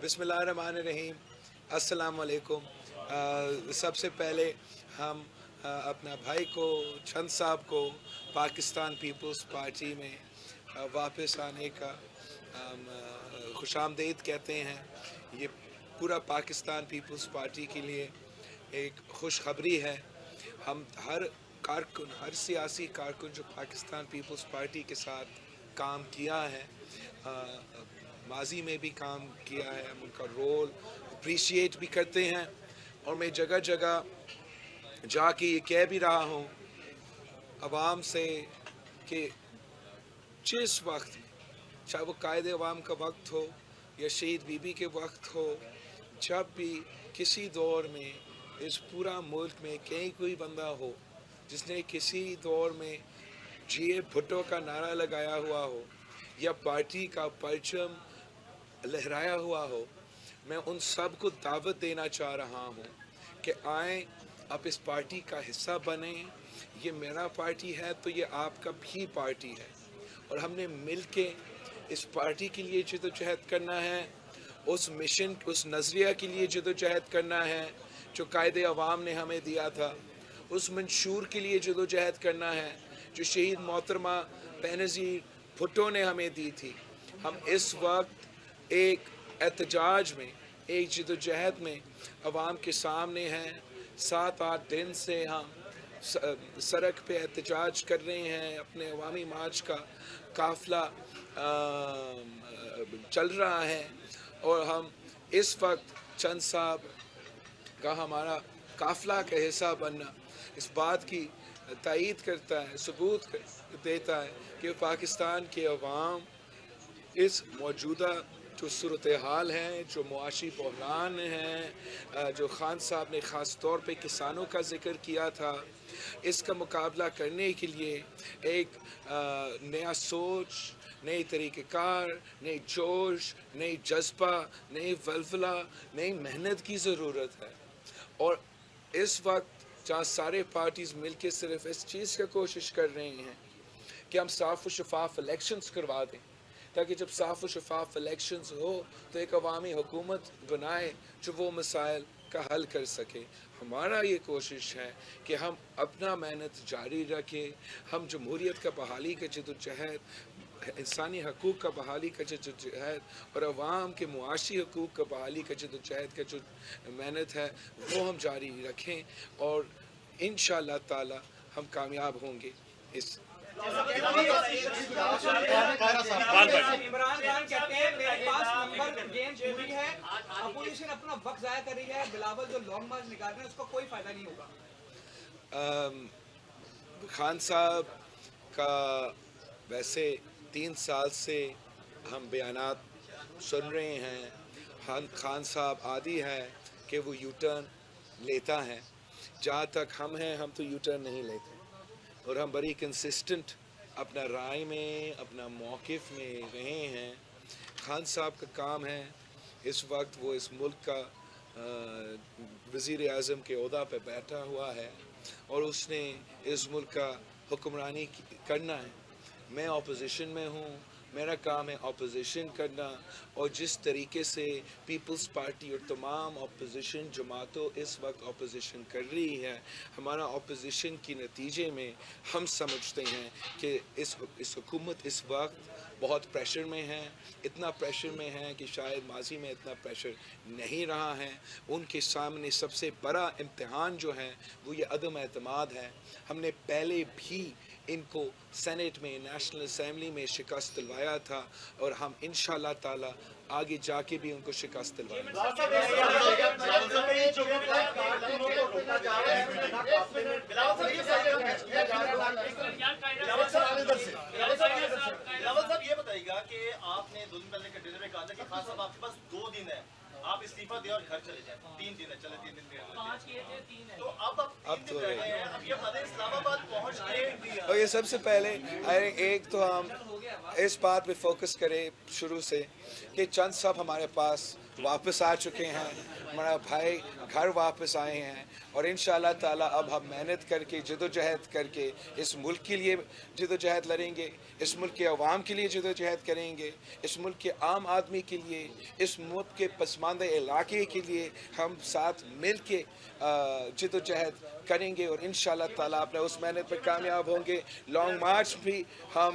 बिस्मिल्लाहिर्रहमानिर्रहीम, अस्सलाम वालेकुम। सबसे पहले हम अपना भाई को चंद साहब को पाकिस्तान पीपल्स पार्टी में वापस आने का खुशामदीद कहते हैं। ये पूरा पाकिस्तान पीपल्स पार्टी के लिए एक खुशखबरी है। हम हर कारकुन, हर सियासी कारकुन जो पाकिस्तान पीपल्स पार्टी के साथ काम किया है, माजी में भी काम किया है, हम उनका रोल अप्रिशिएट भी करते हैं। और मैं जगह जगह जाके ये कह भी रहा हूँ अवाम से कि जिस वक्त, चाहे वो कायदे अवाम का वक्त हो या शहीद बीबी के वक्त हो, जब भी किसी दौर में इस पूरा मुल्क में कहीं कोई बंदा हो जिसने किसी दौर में जिए भुट्टो का नारा लगाया हुआ हो या पार्टी का परचम लहराया हुआ हो, मैं उन सब को दावत देना चाह रहा हूँ कि आएँ, आप इस पार्टी का हिस्सा बने। ये मेरा पार्टी है तो ये आपका भी पार्टी है, और हमने मिल के इस पार्टी के लिए जद्दोजहद करना है, उस मिशन, उस नज़रिया के लिए जद्दोजहद करना है जो कायदे अवाम ने हमें दिया था, उस मंशूर के लिए जद्दोजहद करना है जो शहीद मोहतरमा बेनज़ीर भुट्टो ने हमें दी थी। हम इस वक्त एक एहतजाज में, एक जद्दोजहद में अवाम के सामने हैं। 7-8 दिन से हम सड़क पे एहतजाज कर रहे हैं, अपने अवामी मार्च का काफ़िला चल रहा है, और हम इस वक्त चंद साहब का हमारा काफ़िला का हिस्सा बनना इस बात की तायीद करता है, सबूत देता है कि पाकिस्तान के अवाम इस मौजूदा जो सूरत हाल है, जो मुआशी बहरान हैं, जो खान साहब ने ख़ास तौर पे किसानों का ज़िक्र किया था, इसका मुकाबला करने के लिए एक नया सोच, नई तरीक़ेकार, नई जोश, नई जज्बा, नई वल्वला, नई मेहनत की ज़रूरत है। और इस वक्त जहाँ सारे पार्टीज़ मिलके सिर्फ इस चीज़ का कोशिश कर रहे हैं कि हम साफ़ व शफाफ इलेक्शंस करवा दें, ताकि जब साफ़ व शफाफ इलेक्शंस हो तो एक अवामी हुकूमत बनाए जो वो मसाइल का हल कर सके। हमारा ये कोशिश है कि हम अपना मेहनत जारी रखें, हम जमहूरियत का बहाली का जद्दोजहद, इंसानी हकूक़ का बहाली का जद्दोजहद और अवाम के मुआशी हकूक़ का बहाली का जद्दोजहद का जो मेहनत है वो हम जारी रखें, और इंशाअल्लाह ताला हम कामयाब होंगे। इस इमरान खान कहते हैं मेरे पास नंबर गेम पूरी है, अपोजिशन अपना वक्त ज़ाया कर रही है, बिलावल जो लॉन्ग मार्च निकाल रहे हैं उसका कोई फ़ायदा नहीं होगा। खान साहब का वैसे 3 साल से हम बयानात सुन रहे हैं। खान साहब आदी है कि वो यू टर्न लेता है। जहाँ तक हम हैं, हम तो यू टर्न नहीं लेते, और हम बड़ी कंसिस्टेंट अपना राय में, अपना मौक़िफ़ में रहे हैं। खान साहब का काम है, इस वक्त वो इस मुल्क का वज़ीर आज़म के ओहदा पे बैठा हुआ है और उसने इस मुल्क का हुक्मरानी करना है। मैं अपोजिशन में हूँ, मेरा काम है अपोजिशन करना, और जिस तरीके से पीपल्स पार्टी और तमाम अपोजिशन जमातों इस वक्त अपोजिशन कर रही है, हमारा अपोजिशन के नतीजे में हम समझते हैं कि इस हुकूमत इस वक्त बहुत प्रेशर में है, इतना प्रेशर में है कि शायद माजी में इतना प्रेशर नहीं रहा है। उनके सामने सबसे बड़ा इम्तिहान जो है वो ये अदम एतमाद है। हमने पहले भी इनको सेनेट में, नेशनल असेंबली में शिकस्त दिलवाया था, और हम इंशाअल्लाह ताला आगे जाके भी उनको शिकस्त दिलवाएंगे। ये बताइएगा कि आपने 2 दिन पहले कंटेनर में कहा था कि खान साहब आपके पास 2 दिन है, आप इस्तीफा दें और घर चले जाएं। 3 दिन है, चले 3 दिन 5 किए थे, 3 है, तो अब तो रह गए हैं। अब ये बताइए इस्लामाबाद पहुंच गए। और ये सबसे पहले एक तो हम इस बात पे फोकस करें शुरू से कि चंद साहब हमारे पास वापस आ चुके हैं, हमारा भाई घर वापस आए हैं और इंशाअल्लाह ताला अब हम मेहनत करके जदोजहद करके इस मुल्क के लिए जदोजहद लड़ेंगे, इस मुल्क के अवाम के लिए जदोजहद करेंगे, इस मुल्क के आम आदमी के लिए, इस मुल्क के पसमानदा इलाके के लिए हम साथ मिल के जदोजहद करेंगे और इंशाअल्लाह ताला अपने उस मेहनत में कामयाब होंगे। लॉन्ग मार्च भी हम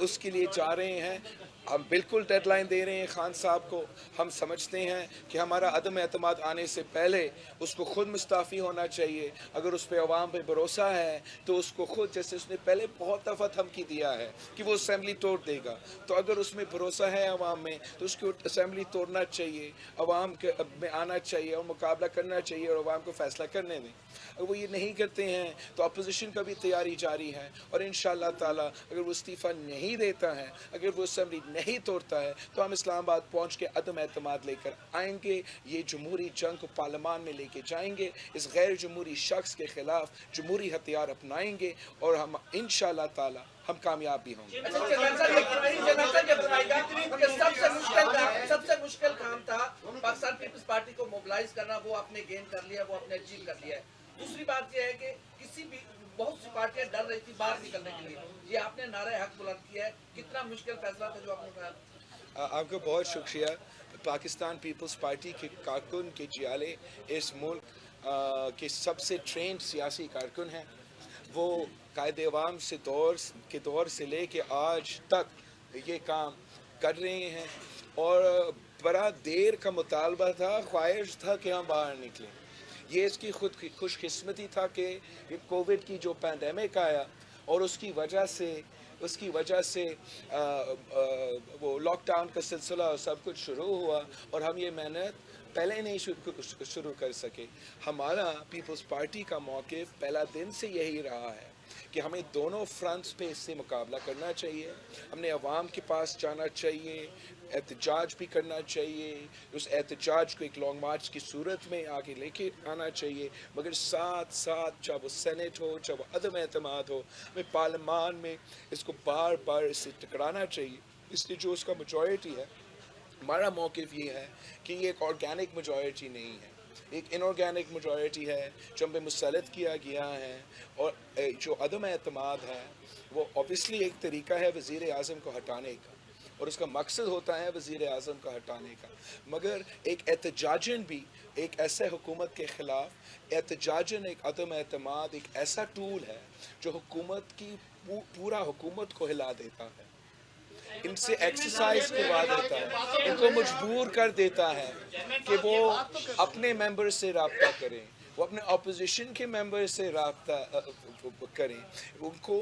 उसके लिए जा रहे हैं। हम बिल्कुल डेडलाइन दे रहे हैं खान साहब को। हम समझते हैं कि हमारा अदम एतमाद आने से पहले उसको खुद मुस्ताफ़ी होना चाहिए। अगर उस पर अवाम पे भरोसा है तो उसको खुद, जैसे उसने पहले बहुत दफ़ा धमकी दिया है कि वो असेंबली तोड़ देगा, तो अगर उसमें भरोसा है अवाम में तो उसको असेंबली तोड़ना चाहिए, अवाम के में आना चाहिए और मुकाबला करना चाहिए और अवाम को फ़ैसला करने दें। अगर वो ये नहीं करते हैं तो अपोजिशन का भी तैयारी जारी है और इंशाअल्लाह ताला अगर वो इस्तीफ़ा नहीं देता है, अगर वो असेंबली नहीं तोड़ता है तो हम इस्लामाबाद पहुंच के अदम एतमाद लेकर आएंगे। ये जमहूरी जंग को पार्लियामान में लेके जाएंगे, इस गैर जमहूरी शख्स के खिलाफ जमहूरी हथियार अपनाएंगे और हम इंशाअल्लाह ताला हम कामयाब भी होंगे। सबसे मुश्किल काम था पाकिस्तान पीपल्स पार्टी को मोबिलाइज करना, वो आपने गेन कर लिया, वो आपने अचीव कर लिया है। दूसरी बात यह है कि किसी भी बहुत सी पार्टियां डर रही थी बाहर निकलने के लिए, ये आपने नारा हक बुलंद किया है। कितना मुश्किल फैसला था जो आपने उठाया? आपका बहुत शुक्रिया। पाकिस्तान पीपल्स पार्टी के कारकुन के जियाले इस मुल्क के सबसे ट्रेंड सियासी कारकुन हैं। वो कायदे अवाम से दौर से ले के आज तक ये काम कर रहे हैं और बड़ा देर का मुतालबा था, ख्वाहिश था कि हम बाहर निकलें। ये इसकी खुद की खुशकिस्मती था कि ये कोविड की जो पैंडेमिक आया और उसकी वजह से वो लॉकडाउन का सिलसिला और सब कुछ शुरू हुआ और हम ये मेहनत पहले नहीं शुरू कर सके। हमारा पीपल्स पार्टी का मौक़िफ़ पहला दिन से यही रहा है कि हमें दोनों फ्रंट्स पे इससे मुकाबला करना चाहिए। हमने अवाम के पास जाना चाहिए, एहतजाज भी करना चाहिए, उस एहतजाज को एक लॉन्ग मार्च की सूरत में आगे लेके आना चाहिए, मगर साथ साथ चाहे वो सेनेट हो, चाहे वो अदम एतमाद हो, हमें पार्लियामान में इसको बार बार इससे टकराना चाहिए। इसलिए जो उसका मेजॉरिटी है, हमारा मौक़िफ़ ये है कि ये एक ऑर्गेनिक मेजॉरिटी नहीं है, एक इनऑर्गेनिक मेजॉरिटी है जो हमें मुसल्लत किया गया है। और जो अदम एतमाद है वो ऑब्वियसली एक तरीका है वज़ीर आज़म को हटाने का और उसका मकसद होता है वज़ीर आज़म का हटाने का, मगर एक एहतजाजन भी एक ऐसे हुकूमत के ख़िलाफ़ एहतजाजन एक अदम एतमाद एक ऐसा टूल है जो हुकूमत की पूरा हुकूमत को हिला देता है, इनसे एक्सरसाइज करवा देता है, इनको मजबूर कर देता है कि वो अपने मेंबर से रब्ता करें, वो अपने अपोजिशन के मेंबर से रब्ता करें। उनको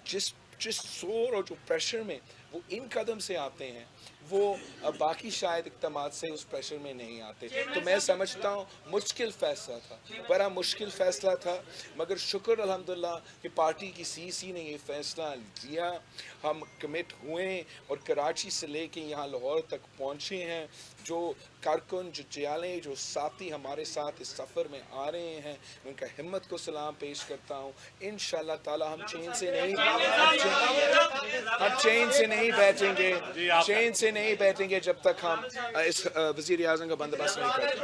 जिस शोर और जो प्रेशर में वो इन कदम से आते हैं वो बाकी शायद इक़दामात से उस प्रेशर में नहीं आते। तो मैं समझता हूँ मुश्किल फ़ैसला था, बड़ा मुश्किल फ़ैसला था, मगर शुक्र अल्हम्दुलिल्लाह कि पार्टी की सीसी ने ये फ़ैसला लिया। हम कमिट हुए और कराची से लेके यहाँ लाहौर तक पहुँचे हैं। जो कारकुन, जो जियाले, जो साथी हमारे साथ इस सफ़र में आ रहे हैं, उनका हिम्मत को सलाम पेश करता हूँ। इंशाअल्लाह ताला हम चैन से नहीं बैठेंगे, चैन से नहीं बैठेंगे जब तक हम इस वज़ीर आज़म का बंदोबस्त नहीं करते।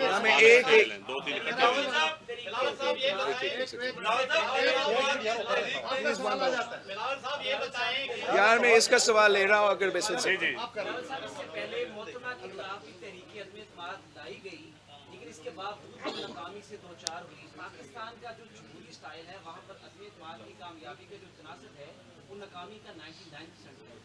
हमें यार मैं इसका सवाल ले रहा हूँ अगर वैसे से पहले मोहतरमा के खिलाफ भी तहरीक अदम एतमाद लाई गई, लेकिन इसके बावजूद नाकामी से दो चार हुई। पाकिस्तान का जो जमहूरी स्टाइल है वहाँ पर अदम एतमाद की कामयाबी का जो तनासब है वो नाकामी का 99% है।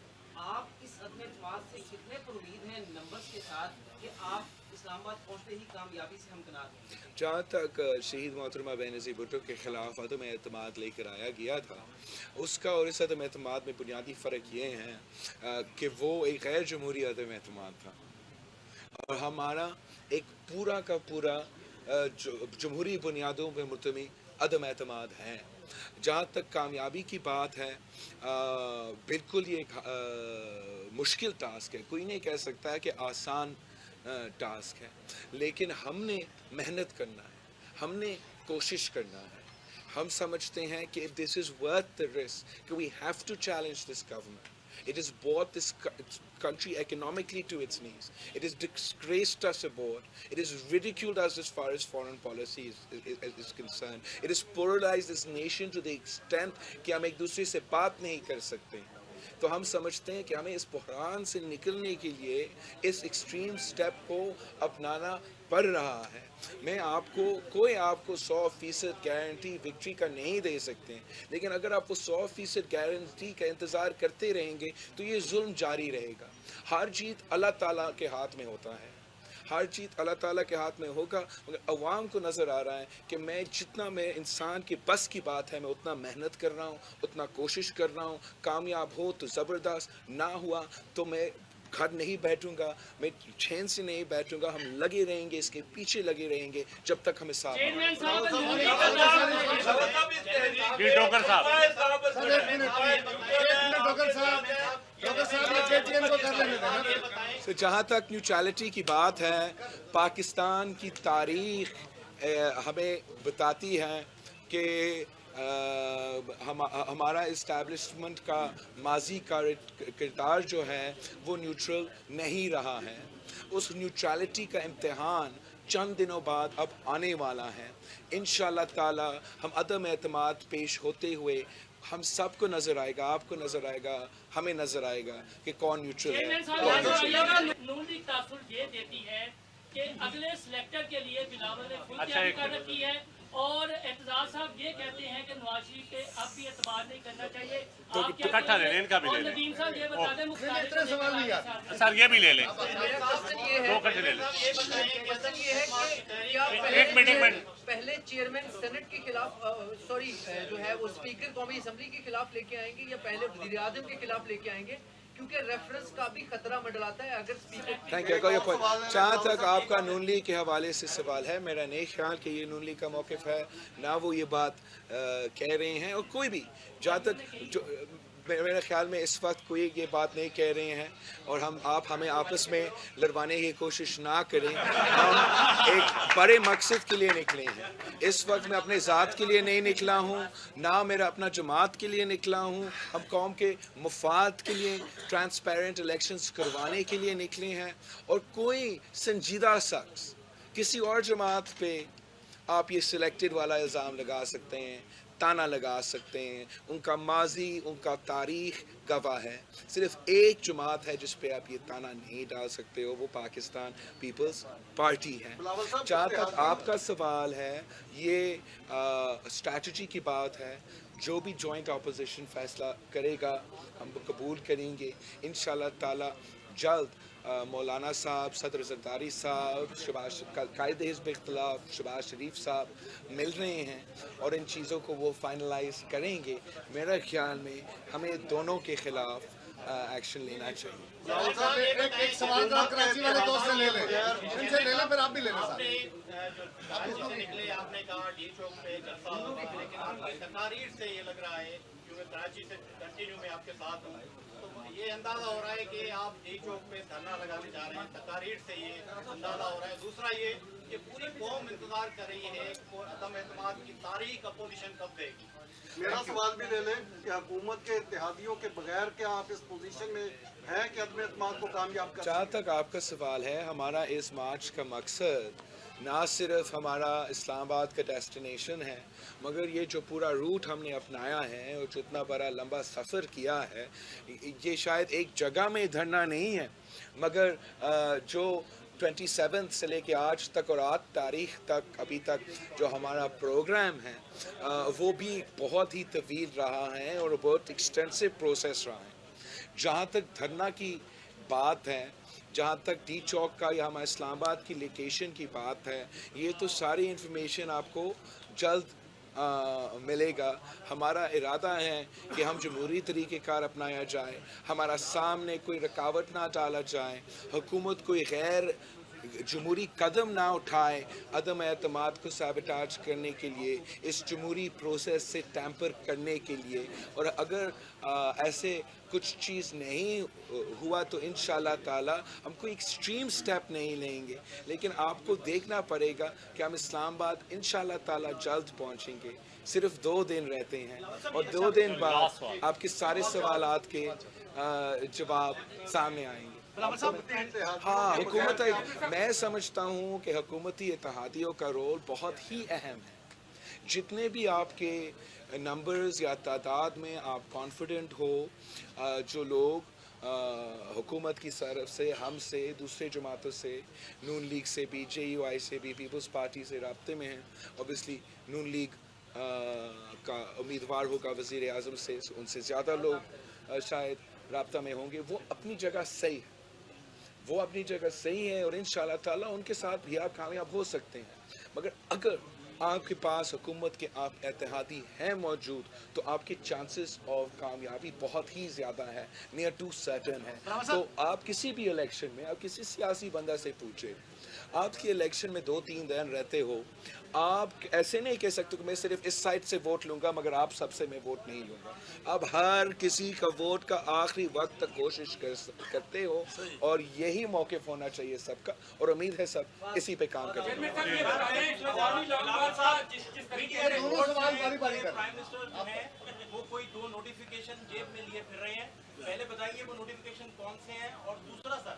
आप इस अदम एतमाद से कितने पर उम्मीद हैं नंबर्स के साथ कि आप इस्लामाबाद पहुँचते ही कामयाबी से हमकनार होंगे? जहाँ तक शहीद मोहतरमा बेनज़ीर भुट्टो के ख़िलाफ़ अदम एतमाद लेकर आया गया था, उसका और इस अदम एतमाद में बुनियादी फ़र्क ये है कि वो एक गैर जमहूरी अदम एतमाद था और हमारा एक पूरा का पूरा जमहूरी बुनियादों पर मुतमी अदम एतमाद है। जहाँ तक कामयाबी की बात है, बिल्कुल ये मुश्किल टास्क है, कोई नहीं कह सकता है कि आसान टास्क है, लेकिन हमने मेहनत करना है, हमने कोशिश करना है, ہم سمجھتے ہیں کہ this is worth the risk, کہ we have to challenge this government. It has brought this country economically to its knees. It has disgraced us abroad. It has ridiculed us as far as foreign policy is concerned. It has polarized this nation to the extent کہ ہم ایک دوسرے سے بات نہیں کر سکتے. تو ہم سمجھتے ہیں کہ ہمیں اس بحران سے نکلنے کے لیے اس ایکسٹریم سٹیپ کو اپنانا پڑ رہا ہے. میں کوئی آپ کو 100% گارنٹی وکٹری کا نہیں دے سکتے ہیں، لیکن اگر آپ وہ 100% گارنٹی کا انتظار کرتے رہیں گے تو یہ ظلم جاری رہے گا. ہر جیت اللہ تعالیٰ کے ہاتھ میں ہوتا ہے، ہر چیز اللہ تعالیٰ کے ہاتھ میں ہوگا. مگر عوام کو نظر آ رہا ہے کہ جتنا میں انسان کی بس کی بات ہے، میں اتنا محنت کر رہا ہوں، اتنا کوشش کر رہا ہوں. کامیاب ہو تو زبردست، نہ ہوا تو میں گھر نہیں بیٹھوں گا، میں چین سے نہیں بیٹھوں گا. ہم لگے رہیں گے، اس کے پیچھے لگے رہیں گے جب تک ہمیں ساتھ جہاں تک نیوٹرلٹی کی بات ہے، پاکستان کی تاریخ ہمیں بتاتی ہے کہ ہمارا اسٹیبلشمنٹ کا ماضی کا کردار جو ہے وہ نیوٹرل نہیں رہا ہے. اس نیوٹرلٹی کا امتحان چند دنوں بعد اب آنے والا ہے. انشاءاللہ تعالی ہم عدم اعتماد پیش ہوتے ہوئے ہم سب کو نظر آئے گا، آپ کو نظر آئے گا، ہمیں نظر آئے گا کہ کون نیوٹرل ہے. نون لیگ تاثر یہ دیتی ہے کہ اگلے سلیکٹر کے لیے بلاول نے خود تیاری کر رکھی ہے، اور اعتزاز صاحب یہ کہتے ہیں کہ نواز شریف پہ اب بھی اعتبار نہیں کرنا چاہیے. اور ندیم صاحب یہ بتا دیں مختلف سر یہ بھی لے لیں، پہلے چیئرمین سینٹ کے خلاف سوری جو ہے وہ اسپیکر قومی اسمبلی کے خلاف لے کے آئیں گے، یا پہلے وزیر اعظم کے خلاف لے کے آئیں گے؟ کیونکہ ریفرنس کا بھی خطرہ منڈلاتا ہے اگر اسپیکر. جہاں تک آپ کا نون لیگ کے حوالے سے سوال ہے، میرا نہیں خیال کہ یہ نون لیگ کا موقف ہے، نہ وہ یہ بات کہہ رہے ہیں، اور کوئی بھی جہاں تک میرے خیال میں اس وقت کوئی یہ بات نہیں کہہ رہے ہیں. اور آپ ہمیں آپس میں لڑوانے کی کوشش نہ کریں. ہم ایک بڑے مقصد کے لیے نکلے ہیں. اس وقت میں اپنے ذات کے لیے نہیں نکلا ہوں، نہ میرا اپنا جماعت کے لیے نکلا ہوں. ہم قوم کے مفاد کے لیے ٹرانسپیرنٹ الیکشنز کروانے کے لیے نکلے ہیں. اور کوئی سنجیدہ شخص کسی اور جماعت پہ آپ یہ سلیکٹڈ والا الزام لگا سکتے ہیں، تانا لگا سکتے ہیں. ان کا ماضی، ان کا تاریخ گواہ ہے. صرف ایک جماعت ہے جس پہ آپ یہ تانا نہیں ڈال سکتے ہو، وہ پاکستان پیپلز پارٹی ہے. جہاں تک آپ کا سوال ہے، یہ اسٹریٹجی کی بات ہے. جو بھی جوائنٹ اپوزیشن فیصلہ کرے گا ہم قبول کریں گے انشاءاللہ تعالی. جلد مولانا صاحب، صدر زرداری صاحب، قائد حزب اختلاف شہباز شریف صاحب مل رہے ہیں اور ان چیزوں کو وہ فائنلائز کریں گے. میرا خیال میں ہمیں دونوں کے خلاف ایکشن لینا چاہیے. ایک سوال کراچی والے دوست سے لے لیں، ان سے لے لیں، پھر آپ بھی لے لیں. آپ نے کہا ڈی چوک پہ جلسہ ہوگا، لیکن آپ کی تقاریر سے یہ لگ رہا ہے، کیونکہ کراچی سے کنٹینیو میں آپ کے ساتھ ہوں، تو یہ اندازہ ہو رہا ہے کہ آپ ڈی چوک پہ دھرنا لگانے جا رہے ہیں. تقاریر سے یہ اندازہ ہو رہا ہے. دوسرا یہ کہ پوری قوم انتظار کر رہی ہے کہ عدم اعتماد کی تاریخ اپوزیشن کب دے گی. میرا سوال بھی لے لیں کہ حکومت کے اتحادیوں کے بغیر کیا آپ اس پوزیشن میں ہیں کہ عدم اعتماد کو کامیاب کر؟ جہاں تک آپ کا سوال ہے، ہمارا اس مارچ کا مقصد نہ صرف ہمارا اسلام آباد کا ڈیسٹینیشن ہے، مگر یہ جو پورا روٹ ہم نے اپنایا ہے اور جو اتنا بڑا لمبا سفر کیا ہے، یہ شاید ایک جگہ میں دھرنا نہیں ہے، مگر جو 27 سے لے کے آج تک اور آج تاریخ تک ابھی تک جو ہمارا پروگرام ہے وہ بھی بہت ہی طویل رہا ہے اور بہت ایکسٹینسو پروسیس رہا ہے. جہاں تک دھرنا کی بات ہے، جہاں تک ڈی چوک کا یا ہمارے اسلام آباد کی لوکیشن کی بات ہے، یہ تو ساری انفارمیشن آپ کو جلد ملے گا. ہمارا ارادہ ہے کہ ہم جمہوری طریقہ کار اپنایا جائے، ہمارا سامنے کوئی رکاوٹ نہ ڈالا جائے، حکومت کوئی غیر जमहूरी कदम ना उठाए अदम एतमाद को सैबोटाज करने के लिए, इस जमहूरी प्रोसेस से टैम्पर करने के लिए। और अगर ऐसे कुछ चीज़ नहीं हुआ तो इंशाल्लाह ताला हम कोई एक्सट्रीम स्टेप नहीं लेंगे, लेकिन आपको देखना पड़ेगा कि हम इस्लामाबाद इंशाल्लाह ताला जल्द पहुंचेंगे। सिर्फ 2 दिन रहते हैं और 2 दिन बाद आपके सारे सवालात के जवाब सामने आएंगे। हाँ, हुकूमत, मैं समझता हूँ कि हुकूमती इत्तेहादियों का रोल बहुत ही अहम है। जितने भी आपके नंबर्स या तादाद में आप कॉन्फिडेंट हो, जो लोग हुकूमत की तरफ से, हमसे, दूसरे जमातों से, नून लीग से भी, JUI से भी, पीपल्स पार्टी से राब्ते में हैं। ऑब्वियसली नून लीग का उम्मीदवार होगा वज़ीर आज़म से, उनसे ज़्यादा लोग शायद राब्ता में होंगे। वो अपनी जगह सही है, वो अपनी जगह सही है और इंशाल्लाह ताला उनके साथ भी आप कामयाब हो सकते हैं। मगर अगर आपके पास हुकूमत के आप इत्तेहादी हैं मौजूद, तो आपके चांसेस ऑफ कामयाबी बहुत ही ज़्यादा है, नियर टू सर्टन है। तो आप किसी भी इलेक्शन में, आप किसी सियासी बंदा से पूछे, आपके इलेक्शन में 2-3 दिन रहते हो, आप ऐसे नहीं कह सकते कि मैं सिर्फ इस साइड से वोट लूँगा मगर आप सबसे मैं वोट नहीं लूँगा। आप हर किसी का वोट का आखिरी वक्त तक कोशिश करते हो और यही मौक़िफ़ होना चाहिए सबका, और उम्मीद है सब इसी पे काम करेंगे। वो कोई 2 नोटिफिकेशन जेब में लिए फिर रहे हैं, पहले बताइए वो नोटिफिकेशन कौन से हैं। और दूसरा सर,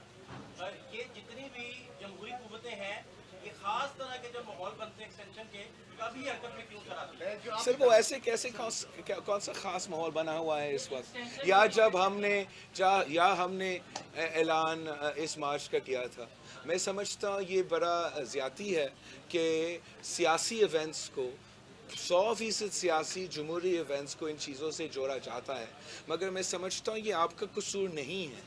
ये जितनी भी जमहूरी कुव्वतें हैं, ये खास तरह के जब माहौल बनते हैं एक्सटेंशन के, कभी हरकत में क्यों कराते हैं? सर वो ऐसे कैसे कौन सा खास माहौल बना हुआ है इस वक्त, या जब हमने ऐलान इस मार्च का किया था। मैं समझता हूँ ये बड़ा ज़्यादती है कि सियासी इवेंट्स को, 100% सियासी जमहूरी इवेंट्स को इन चीज़ों से जोड़ा जाता है, मगर मैं समझता हूँ ये आपका कसूर नहीं है।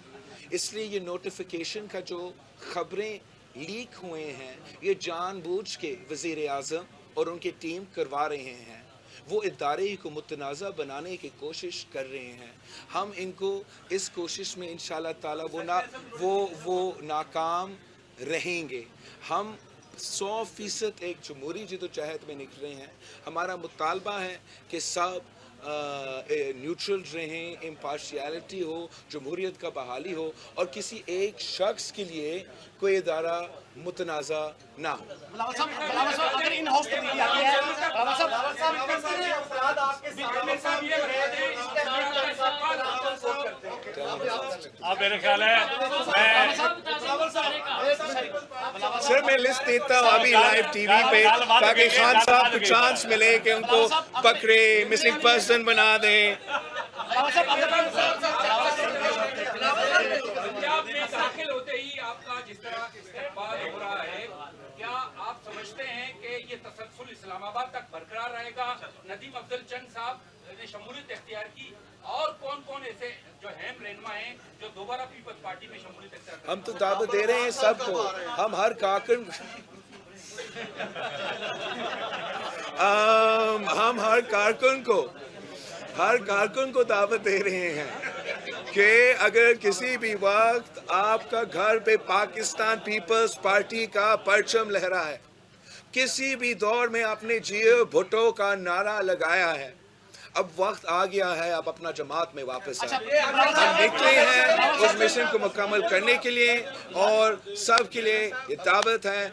इसलिए ये नोटिफिकेशन का जो खबरें लीक हुए हैं, ये जानबूझ के वज़ीर आज़म और उनकी टीम करवा रहे हैं। वो इदारे को मुतनाज़ा बनाने की कोशिश कर रहे हैं। हम इनको इस कोशिश में इंशाल्लाह ताला वो नाकाम रहेंगे। हम 100% एक जमहूरी जदोजहद में निकले हैं। हमारा मुतालबा है कि सब न्यूट्रल रहें, इम्पार्शियलिटी हो, जमहूरियत का बहाली हो और किसी एक शख्स के लिए कोई इदारा मुतनाज़ा ना हो। आप मेरे ख्याल है सर मैं लिस्ट देता हूँ अभी लाइव टीवी पे, ताकि खान साहब को चांस मिले कि उनको पकड़े, मिसिंग पर्सन बना दें। पंजाब में दाखिल होते ही आपका जिस तरह इस्तेमाल हो रहा है, क्या आप समझते हैं कि ये तसलसल इस्लामाबाद तक बरकरार रहेगा? नदीम अफजल चंद साहब ने शमूलियत इख्तियार की, और कौन कौन ऐसे जो अहम रहनुमा हैं जो दोबारा पीपल्स पार्टी में शमूलियत इख्तियार करेंगे? हम तो दावत दे रहे हैं सबको, हम हर कारकुन को दावत दे रहे हैं कि अगर किसी भी वक्त आपका घर पे पाकिस्तान पीपल्स पार्टी का परचम लहरा है, किसी भी दौर में आपने जियो भुट्टो का नारा लगाया है, अब वक्त आ गया है आप अपना जमात में वापस आए। हम निकले हैं उस मिशन को मुकम्मल करने के लिए और सब के लिए ये दावत है।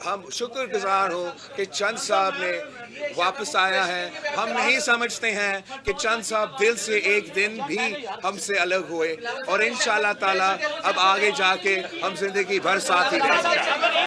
हम शुक्रगुजार हूँ कि चंद साहब ने वापस आया है। हम नहीं समझते हैं कि चंद साहब दिल से एक दिन भी हमसे अलग हुए और इंशाअल्लाह ताला अब आगे जाके हम जिंदगी भर साथ ही रहेंगे।